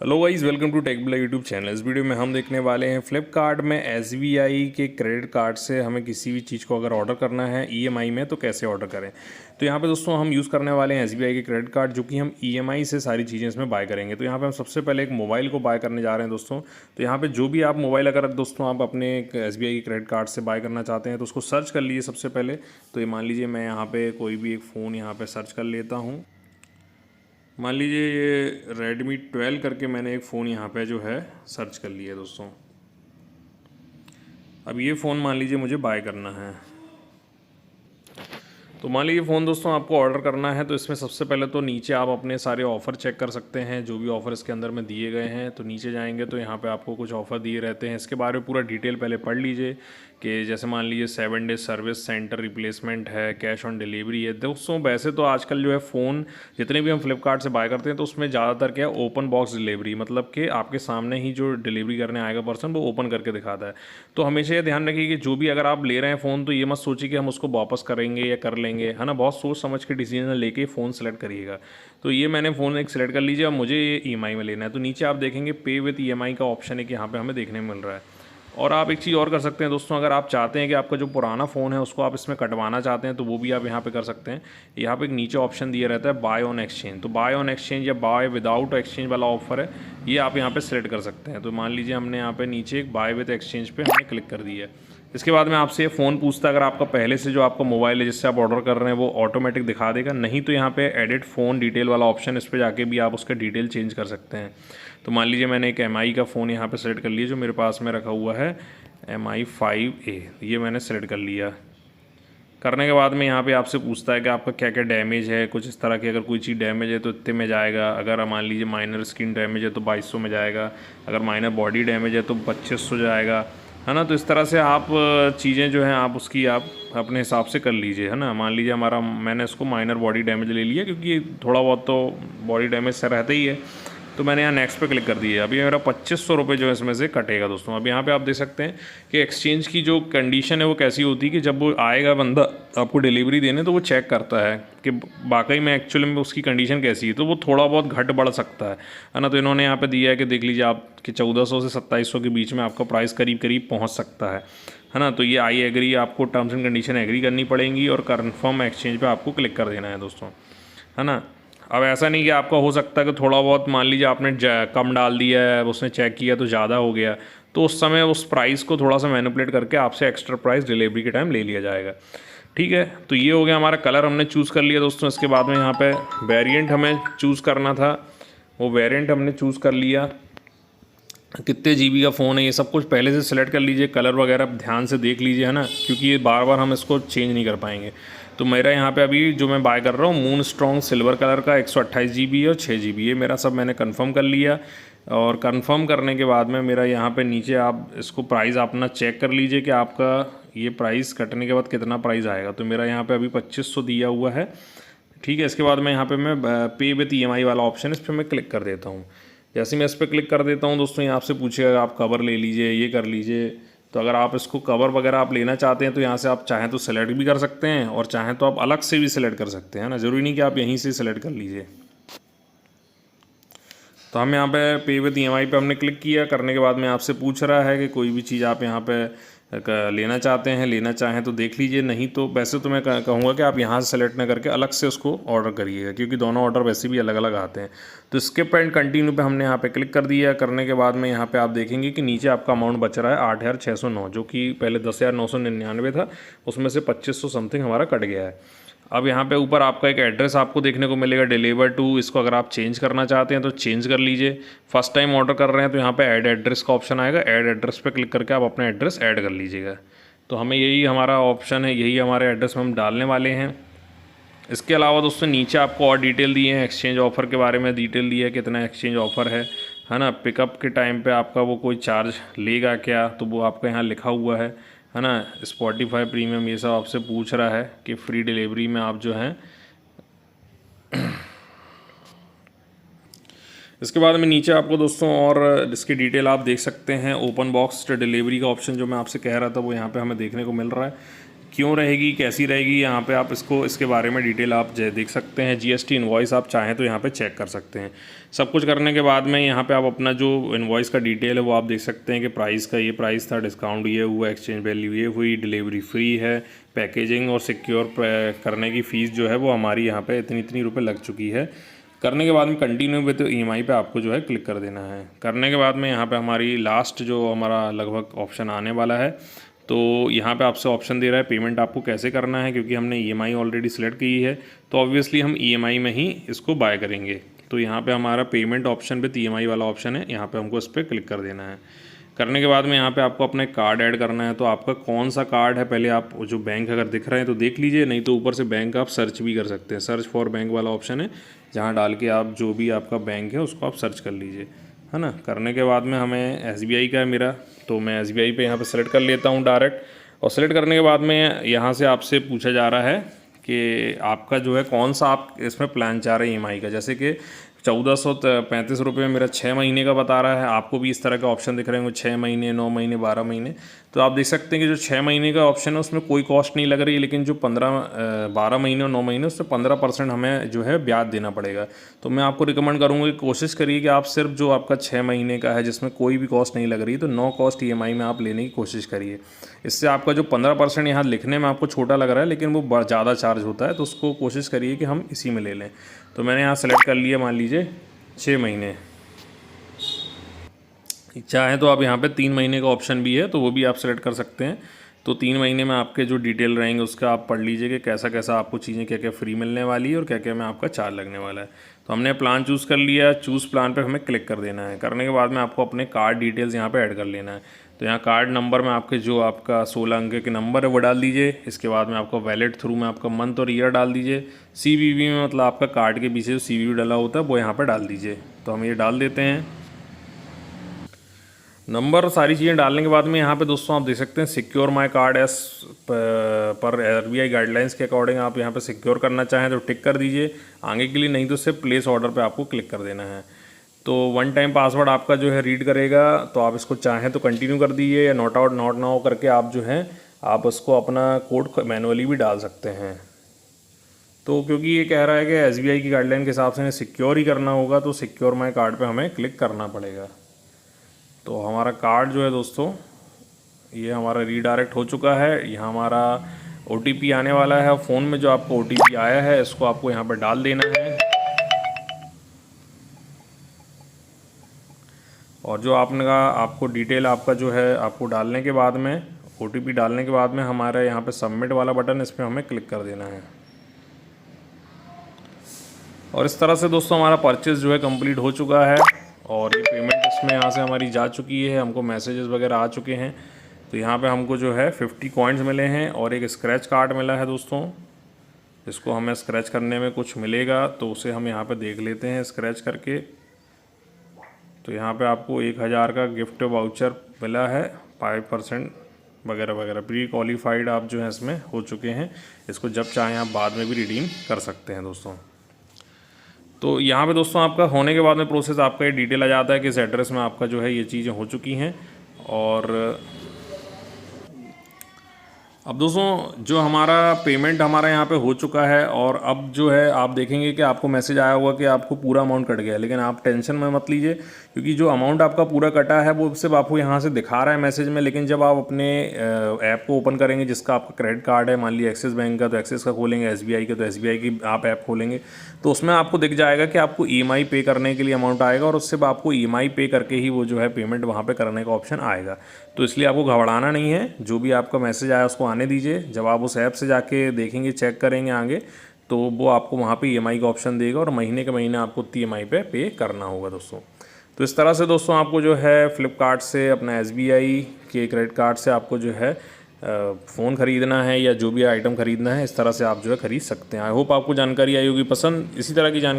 Hello guys, welcome to tech बिला YouTube channel. इस video में हम देखने वाले हैं फ्लिपकार्ट में एसबीआई के क्रेडिट कार्ड से हमें किसी भी चीज़ को अगर ऑर्डर करना है ईएमआई में तो कैसे ऑर्डर करें। तो यहाँ पे दोस्तों हम यूज़ करने वाले हैं एसबीआई के क्रेडिट कार्ड, जो कि हम ईएमआई से सारी चीज़ें इसमें बाय करेंगे। तो यहाँ पे हम सबसे पहले एक मोबाइल को बाय करने जा रहे हैं दोस्तों। तो यहाँ पर जो भी आप मोबाइल अगर दोस्तों आप अपने एसबीआई के क्रेडिट कार्ड से बाय करना चाहते हैं तो उसको सर्च कर लीजिए सबसे पहले। तो ये मान लीजिए मैं यहाँ पर कोई भी एक फ़ोन यहाँ पर सर्च कर लेता हूँ। मान लीजिए ये Redmi 12 करके मैंने एक फ़ोन यहाँ पे जो है सर्च कर लिया दोस्तों। अब ये फ़ोन मान लीजिए मुझे बाय करना है। तो मान लीजिए फ़ोन दोस्तों आपको ऑर्डर करना है, तो इसमें सबसे पहले तो नीचे आप अपने सारे ऑफ़र चेक कर सकते हैं, जो भी ऑफ़र इसके अंदर में दिए गए हैं। तो नीचे जाएंगे तो यहाँ पे आपको कुछ ऑफ़र दिए रहते हैं। इसके बारे में पूरा डिटेल पहले पढ़ लीजिए कि जैसे मान लीजिए 7 डेज सर्विस सेंटर रिप्लेसमेंट है, कैश ऑन डिलीवरी है। दोस्तों वैसे तो आजकल जो है फ़ोन जितने भी हम फ्लिपकार्ट से बाय करते हैं तो उसमें ज़्यादातर क्या है, ओपन बॉक्स डिलीवरी, मतलब कि आपके सामने ही जो डिलीवरी करने आएगा पर्सन वो ओपन करके दिखाता है। तो हमेशा ये ध्यान रखिए कि जो भी अगर आप ले रहे हैं फ़ोन तो ये मत सोचिए कि हम उसको वापस करेंगे या कर लेंगे, है ना। बहुत सोच समझ के डिसीजन लेके फ़ोन सेलेक्ट करिएगा। तो ये मैंने फ़ोन एक सेलेक्ट कर लीजिए। अब मुझे ये ईएमआई में लेना है, तो नीचे आप देखेंगे पे विथ ईएमआई का ऑप्शन है कि यहाँ पे हमें देखने में मिल रहा है। और आप एक चीज़ और कर सकते हैं दोस्तों, अगर आप चाहते हैं कि आपका जो पुराना फ़ोन है उसको आप इसमें कटवाना चाहते हैं तो वो भी आप यहाँ पे कर सकते हैं। यहाँ पे एक नीचे ऑप्शन दिया रहता है बाय ऑन एक्सचेंज। तो बाय ऑन एक्सचेंज या बाय विदाउट एक्सचेंज वाला ऑफर है, ये आप यहाँ पे सेलेक्ट कर सकते हैं। तो मान लीजिए हमने यहाँ पे नीचे एक बाय विद एक्सचेंज पे हमने क्लिक कर दिया है। इसके बाद में आपसे ये फ़ोन पूछता है अगर आपका पहले से जो आपका मोबाइल है जिससे आप ऑर्डर कर रहे हैं वो ऑटोमेटिक दिखा देगा, नहीं तो यहाँ पे एडिट फ़ोन डिटेल वाला ऑप्शन, इस पर जाके भी आप उसका डिटेल चेंज कर सकते हैं। तो मान लीजिए मैंने एक एमआई का फ़ोन यहाँ पे सेलेक्ट कर लिया जो मेरे पास में रखा हुआ है, MI 5A, ये मैंने सेलेक्ट कर लिया। करने के बाद में यहाँ पे आपसे पूछता है कि आपका क्या क्या डैमेज है, कुछ इस तरह की। अगर कोई चीज़ डैमेज है तो इतने में जाएगा, अगर मान लीजिए माइनर स्क्रीन डैमेज है तो 2200 में जाएगा, अगर माइनर बॉडी डैमेज है तो 2500 जाएगा, है ना। तो इस तरह से आप चीज़ें जो हैं आप उसकी आप अपने हिसाब से कर लीजिए, है ना। मान लीजिए हमारा मैंने इसको माइनर बॉडी डैमेज ले लिया क्योंकि थोड़ा बहुत तो बॉडी डैमेज से रहता ही है। तो मैंने यहाँ नेक्स्ट पे क्लिक कर दिया। अभी मेरा 2500 रुपये जो है इसमें से कटेगा दोस्तों। अब यहाँ पे आप देख सकते हैं कि एक्सचेंज की जो कंडीशन है वो कैसी होती है कि जब वो आएगा बंदा आपको डिलीवरी देने तो वो चेक करता है कि वाकई में एक्चुअली में उसकी कंडीशन कैसी है, तो वो थोड़ा बहुत घट बढ़ सकता है ना। तो इन्होंने यहाँ पे दिया है कि देख लीजिए आप कि 1400 से 2700 के बीच में आपका प्राइस करीब करीब पहुँच सकता है ना। तो ये आई एग्री, आपको टर्म्स एंड कंडीशन एग्री करनी पड़ेंगी और कन्फर्म एक्सचेंज पर आपको क्लिक कर देना है दोस्तों, है ना। अब ऐसा नहीं कि आपका हो सकता है कि थोड़ा बहुत मान लीजिए आपने कम डाल दिया है, उसने चेक किया तो ज़्यादा हो गया, तो उस समय उस प्राइस को थोड़ा सा मैनिपुलेट करके आपसे एक्स्ट्रा प्राइस डिलीवरी के टाइम ले लिया जाएगा। ठीक है, तो ये हो गया हमारा कलर हमने चूज़ कर लिया दोस्तों। इसके बाद में यहाँ पे वेरिएंट हमें चूज़ करना था, वो वेरिएंट हमने चूज़ कर लिया। कितने जीबी का फ़ोन है ये सब कुछ पहले से सिलेक्ट कर लीजिए। कलर वगैरह ध्यान से देख लीजिए, है ना, क्योंकि ये बार बार हम इसको चेंज नहीं कर पाएंगे। तो मेरा यहाँ पे अभी जो मैं बाय कर रहा हूँ मून स्ट्रॉन्ग सिल्वर कलर का 128 GB और 6 GB, ये मेरा सब मैंने कंफर्म कर लिया। और कंफर्म करने के बाद में मेरा यहाँ पे नीचे आप इसको प्राइस अपना चेक कर लीजिए कि आपका ये प्राइस कटने के बाद कितना प्राइस आएगा। तो मेरा यहाँ पे अभी 2500 दिया हुआ है। ठीक है, इसके बाद में यहाँ पे मैं पे विथ EMI वाला ऑप्शन इस पर मैं क्लिक कर देता हूँ। जैसे मैं इस पर क्लिक कर देता हूँ दोस्तों, यहाँ आपसे पूछेगा आप कवर ले लीजिए, ये कर लीजिए। तो अगर आप इसको कवर वगैरह आप लेना चाहते हैं तो यहाँ से आप चाहें तो सेलेक्ट भी कर सकते हैं और चाहें तो आप अलग से भी सिलेक्ट कर सकते हैं ना, ज़रूरी नहीं कि आप यहीं से सिलेक्ट कर लीजिए। तो हम यहाँ पे विथ EMI पे हमने क्लिक किया। करने के बाद में आपसे पूछ रहा है कि कोई भी चीज़ आप यहाँ पे लेना चाहते हैं, लेना चाहें तो देख लीजिए, नहीं तो वैसे तो मैं कहूँगा कि आप यहाँ से सेलेक्ट ना करके अलग से उसको ऑर्डर करिएगा, क्योंकि दोनों ऑर्डर वैसे भी अलग अलग आते हैं। तो स्किप एंड कंटिन्यू पे हमने यहाँ पे क्लिक कर दिया। करने के बाद में यहाँ पे आप देखेंगे कि नीचे आपका अमाउंट बच रहा है 8609, जो कि पहले 10,999 था, उसमें से 2500 समथिंग हमारा कट गया है। अब यहाँ पे ऊपर आपका एक एड्रेस आपको देखने को मिलेगा, डिलीवर टू। इसको अगर आप चेंज करना चाहते हैं तो चेंज कर लीजिए। फर्स्ट टाइम ऑर्डर कर रहे हैं तो यहाँ पे ऐड एड्रेस का ऑप्शन आएगा, ऐड एड्रेस पे क्लिक करके आप अपना एड्रेस ऐड कर लीजिएगा। तो हमें यही हमारा ऑप्शन है, यही हमारे एड्रेस में हम डालने वाले हैं। इसके अलावा दोस्तों नीचे आपको और डिटेल दिए हैं, एक्सचेंज ऑफ़र के बारे में डिटेल दिया है, कितना एक्सचेंज ऑफ़र है ना। पिकअप के टाइम पे आपका वो कोई चार्ज लेगा क्या, तो वो आपका यहाँ लिखा हुआ है ना। स्पॉटिफाई प्रीमियम ये सब आपसे पूछ रहा है कि फ्री डिलीवरी में आप जो हैं। इसके बाद में नीचे आपको दोस्तों और इसकी डिटेल आप देख सकते हैं। ओपन बॉक्स डिलीवरी का ऑप्शन जो मैं आपसे कह रहा था वो यहाँ पे हमें देखने को मिल रहा है क्यों रहेगी, कैसी रहेगी, यहाँ पे आप इसके बारे में डिटेल आप देख सकते हैं। जीएसटी इनवॉइस आप चाहें तो यहाँ पे चेक कर सकते हैं। सब कुछ करने के बाद में यहाँ पे आप अपना जो इनवॉइस का डिटेल है वो आप देख सकते हैं कि प्राइस का ये प्राइस था, डिस्काउंट ये हुआ, एक्सचेंज वैल्यू ये हुई, डिलीवरी फ्री है, पैकेजिंग और सिक्योर करने की फ़ीस जो है वो हमारी यहाँ पे इतनी रुपये लग चुकी है। करने के बाद में कंटिन्यू विद ईएमआई पे आपको जो है क्लिक कर देना है। करने के बाद में यहाँ पे हमारी लास्ट जो हमारा लगभग ऑप्शन आने वाला है, तो यहाँ पे आपसे ऑप्शन दे रहा है पेमेंट आपको कैसे करना है। क्योंकि हमने ईएमआई ऑलरेडी सेलेक्ट की है तो ऑब्वियसली हम ईएमआई में ही इसको बाय करेंगे। तो यहाँ पे हमारा पेमेंट ऑप्शन पे ईएमआई वाला ऑप्शन है, यहाँ पे हमको इस पर क्लिक कर देना है। करने के बाद में यहाँ पे आपको अपना एक कार्ड ऐड करना है। तो आपका कौन सा कार्ड है, पहले आप जो बैंक अगर दिख रहे हैं तो देख लीजिए, नहीं तो ऊपर से बैंक आप सर्च भी कर सकते हैं। सर्च फॉर बैंक वाला ऑप्शन है, जहाँ डाल के आप जो भी आपका बैंक है उसको आप सर्च कर लीजिए, है ना। करने के बाद में हमें एसबीआई का है मेरा, तो मैं एसबीआई पे यहाँ पे सेलेक्ट कर लेता हूँ डायरेक्ट। और सेलेक्ट करने के बाद में यहाँ से आपसे पूछा जा रहा है कि आपका जो है कौन सा आप इसमें प्लान चाह रहे हैं ईएमआई का। जैसे कि 1435 रुपये मेरा 6 महीने का बता रहा है। आपको भी इस तरह का ऑप्शन दिख रहे होंगे, 6 महीने, 9 महीने, 12 महीने। तो आप देख सकते हैं कि जो 6 महीने का ऑप्शन है उसमें कोई कॉस्ट नहीं लग रही है, लेकिन जो 12 महीने और 9 महीने उससे 15% हमें जो है ब्याज देना पड़ेगा। तो मैं आपको रिकमेंड करूँगा कि कोशिश करिए कि आप सिर्फ जो आपका 6 महीने का है जिसमें कोई भी कॉस्ट नहीं लग रही, तो नो कॉस्ट ईएमआई में आप लेने की कोशिश करिए। इससे आपका जो 15% यहाँ लिखने में आपको छोटा लग रहा है, लेकिन वो ज़्यादा चार्ज होता है, तो उसको कोशिश करिए कि हम इसी में ले लें। तो मैंने यहाँ सेलेक्ट कर लिया, मान लीजिए 6 महीने। चाहे तो आप यहाँ पे 3 महीने का ऑप्शन भी है, तो वो भी आप सेलेक्ट कर सकते हैं। तो 3 महीने में आपके जो डिटेल रहेंगे उसका आप पढ़ लीजिए कि कैसा कैसा आपको चीज़ें क्या क्या फ्री मिलने वाली है और क्या क्या में आपका चार्ज लगने वाला है। तो हमने प्लान चूज़ कर लिया, चूज़ प्लान पे हमें क्लिक कर देना है। करने के बाद में आपको अपने कार्ड डिटेल्स यहाँ पे ऐड कर लेना है। तो यहाँ कार्ड नंबर में आपके जो आपका 16 अंक के नंबर है वो डाल दीजिए। इसके बाद में आपका वैलेट थ्रू में आपका मंथ और ईयर डाल दीजिए। सीवीवी में मतलब आपका कार्ड के पीछे जो सीवीवी डाला होता है वो यहाँ पर डाल दीजिए। तो हम ये डाल देते हैं नंबर। सारी चीज़ें डालने के बाद में यहाँ पे दोस्तों आप देख सकते हैं सिक्योर माय कार्ड एस पर आरबीआई गाइडलाइंस के अकॉर्डिंग आप यहाँ पे सिक्योर करना चाहें तो टिक कर दीजिए आगे के लिए, नहीं तो सिर्फ प्लेस ऑर्डर पे आपको क्लिक कर देना है। तो 1 टाइम पासवर्ड आपका जो है रीड करेगा, तो आप इसको चाहें तो कंटिन्यू कर दीजिए, या नॉट आउट नॉट नाउ करके आप जो है आप उसको अपना कोड मैनुअली भी डाल सकते हैं। तो क्योंकि ये कह रहा है कि एसबीआई की गाइडलाइन के हिसाब से सिक्योर ही करना होगा, तो सिक्योर माय कार्ड पे हमें क्लिक करना पड़ेगा। तो हमारा कार्ड जो है दोस्तों ये हमारा रीडायरेक्ट हो चुका है। यहाँ हमारा ओटीपी आने वाला है। फ़ोन में जो आपको ओटीपी आया है इसको आपको यहाँ पर डाल देना है। और जो आपको डिटेल आपका जो है आपको डालने के बाद में ओटीपी डालने के बाद में हमारे यहाँ पे सबमिट वाला बटन, इस पर हमें क्लिक कर देना है। और इस तरह से दोस्तों हमारा परचेज़ जो है कंप्लीट हो चुका है और ये पेमेंट इसमें यहाँ से हमारी जा चुकी है। हमको मैसेजेस वगैरह आ चुके हैं। तो यहाँ पे हमको जो है 50 कॉइन्स मिले हैं और एक स्क्रैच कार्ड मिला है दोस्तों। इसको हमें स्क्रैच करने में कुछ मिलेगा, तो उसे हम यहाँ पे देख लेते हैं स्क्रैच करके। तो यहाँ पे आपको 1000 का गिफ्ट वाउचर मिला है, 5% वगैरह वगैरह। प्री क्वालिफाइड आप जो है इसमें हो चुके हैं। इसको जब चाहें आप बाद में भी रिडीम कर सकते हैं दोस्तों। तो यहाँ पे दोस्तों आपका होने के बाद में प्रोसेस आपका ये डिटेल आ जाता है कि इस एड्रेस में आपका जो है ये चीज़ें हो चुकी हैं। और अब दोस्तों जो हमारा पेमेंट हमारा यहाँ पे हो चुका है, और अब जो है आप देखेंगे कि आपको मैसेज आया होगा कि आपको पूरा अमाउंट कट गया, लेकिन आप टेंशन में मत लीजिए, क्योंकि जो अमाउंट आपका पूरा कटा है वो सिर्फ आपको यहाँ से दिखा रहा है मैसेज में। लेकिन जब आप अपने ऐप को ओपन करेंगे जिसका आपका क्रेडिट कार्ड है, मान लीजिए एक्सिस बैंक का तो एक्सिस का खोलेंगे, एसबीआई का तो एसबीआई की आप ऐप खोलेंगे, तो उसमें आपको दिख जाएगा कि आपको ईएमआई पे करने के लिए अमाउंट आएगा, और उससे आपको ईएमआई पे करके ही वो जो है पेमेंट वहाँ पे करने का ऑप्शन आएगा। तो इसलिए आपको घबराना नहीं है, जो भी आपका मैसेज आया उसको आने दीजिए। जब आप उस ऐप से जाके देखेंगे, चेक करेंगे आगे, तो वो आपको वहाँ पे ईएमआई का ऑप्शन देगा और महीने के महीने आपको उतनी ईएमआई पे करना होगा दोस्तों। तो इस तरह से दोस्तों आपको जो है फ्लिपकार्ट से अपना एसबीआई के क्रेडिट कार्ड से आपको जो है फ़ोन ख़रीदना है या जो भी आइटम ख़रीदना है, इस तरह से आप जो है ख़रीद सकते हैं। आई होप आपको जानकारी आई होगी पसंद। इसी तरह की जानकारी